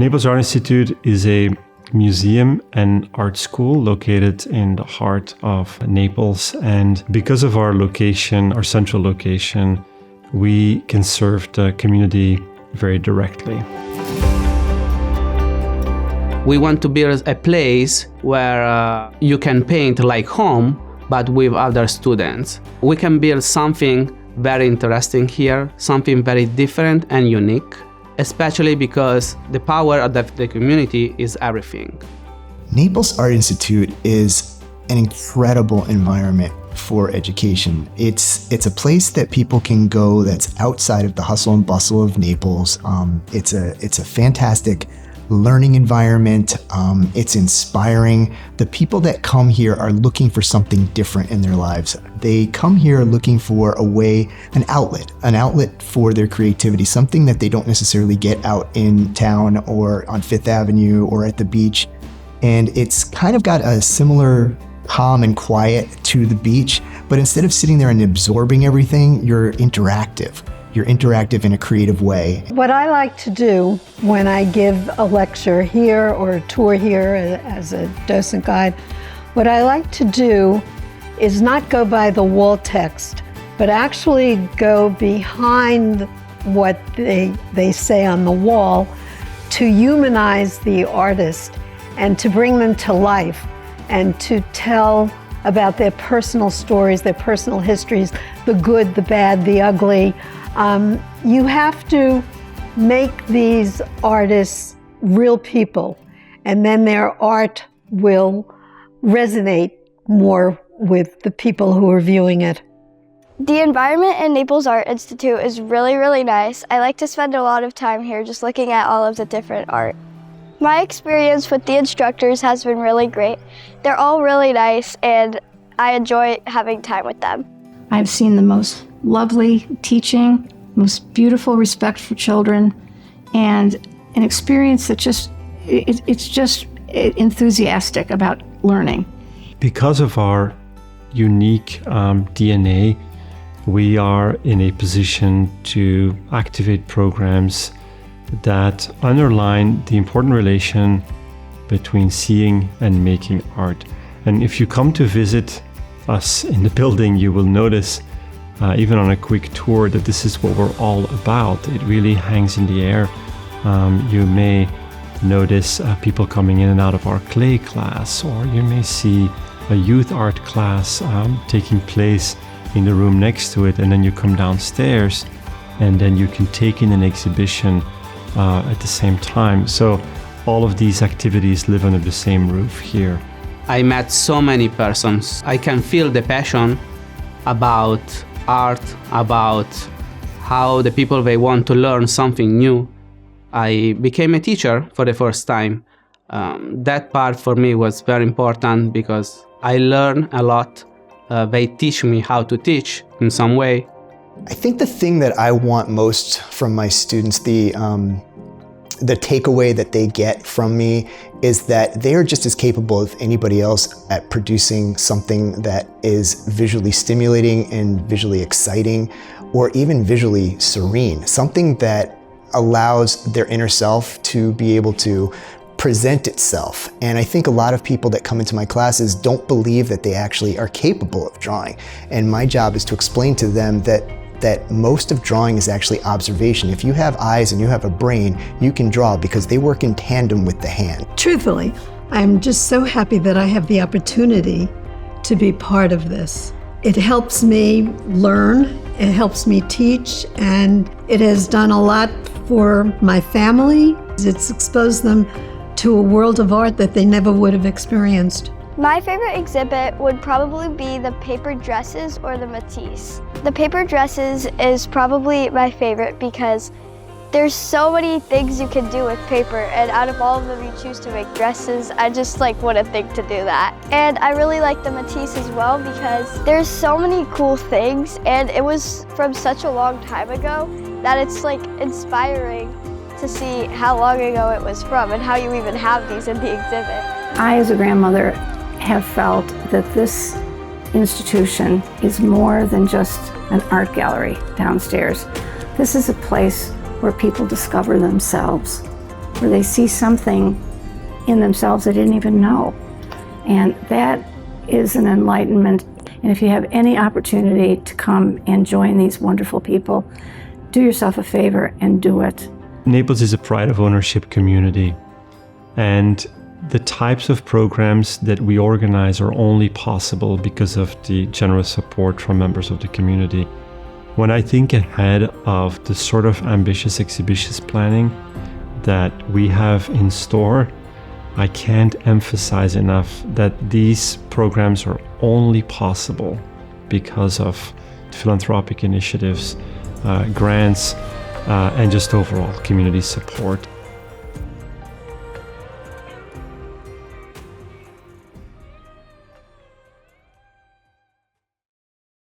Naples Art Institute is a museum and art school located in the heart of Naples. And because of our location, our central location, we can serve the community very directly. We want to build a place where you can paint like home, but with other students. We can build something very interesting here, something very different and unique, especially because the power of the community is everything. Naples Art Institute is an incredible environment for education. It's a place that people can go that's outside of the hustle and bustle of Naples. It's a fantastic learning environment. It's inspiring. The people that come here are looking for something different in their lives. They come here looking for a way, an outlet for their creativity, something that they don't necessarily get out in town or on Fifth Avenue or at the beach. And it's kind of got a similar calm and quiet to the beach, but instead of sitting there and absorbing everything, you're interactive. You're interactive in a creative way. What I like to do when I give a lecture here or a tour here as a docent guide, what I like to do is not go by the wall text, but actually go behind what they say on the wall to humanize the artist and to bring them to life and to tell about their personal stories, their personal histories, the good, the bad, the ugly. You have to make these artists real people, and then their art will resonate more with the people who are viewing it. The environment in Naples Art Institute is really, really nice. I like to spend a lot of time here just looking at all of the different art. My experience with the instructors has been really great. They're all really nice, and I enjoy having time with them. I've seen the most lovely teaching, most beautiful respect for children, and an experience that it's just enthusiastic about learning. Because of our unique DNA, we are in a position to activate programs that underline the important relation between seeing and making art. And if you come to visit us in the building, you will notice, even on a quick tour, that this is what we're all about. It really hangs in the air. You may notice people coming in and out of our clay class, or you may see a youth art class taking place in the room next to it, and then you come downstairs and then you can take in an exhibition at the same time. So all of these activities live under the same roof here. I met so many persons. I can feel the passion about art, about how the people, they want to learn something new. I became a teacher for the first time. That part for me was very important because I learn a lot. They teach me how to teach in some way. I think the thing that I want most from my students, the takeaway that they get from me, is that they are just as capable as anybody else at producing something that is visually stimulating and visually exciting, or even visually serene, something that allows their inner self to be able to present itself. And I think a lot of people that come into my classes don't believe that they actually are capable of drawing. And my job is to explain to them that most of drawing is actually observation. If you have eyes and you have a brain, you can draw because they work in tandem with the hand. Truthfully, I'm just so happy that I have the opportunity to be part of this. It helps me learn, it helps me teach, and it has done a lot for my family. It's exposed them to a world of art that they never would have experienced. My favorite exhibit would probably be the paper dresses or the Matisse. The paper dresses is probably my favorite because there's so many things you can do with paper, and out of all of them you choose to make dresses. I just wouldn't think to do that. And I really like the Matisse as well because there's so many cool things, and it was from such a long time ago that it's inspiring to see how long ago it was from and how you even have these in the exhibit. I, as a grandmother, have felt that this institution is more than just an art gallery downstairs. This is a place where people discover themselves. where they see something in themselves they didn't even know. And that is an enlightenment. And if you have any opportunity to come and join these wonderful people, do yourself a favor and do it. Naples is a pride of ownership community, and the types of programs that we organize are only possible because of the generous support from members of the community. When I think ahead of the sort of ambitious exhibitions planning that we have in store, I can't emphasize enough that these programs are only possible because of philanthropic initiatives, grants, and just overall community support.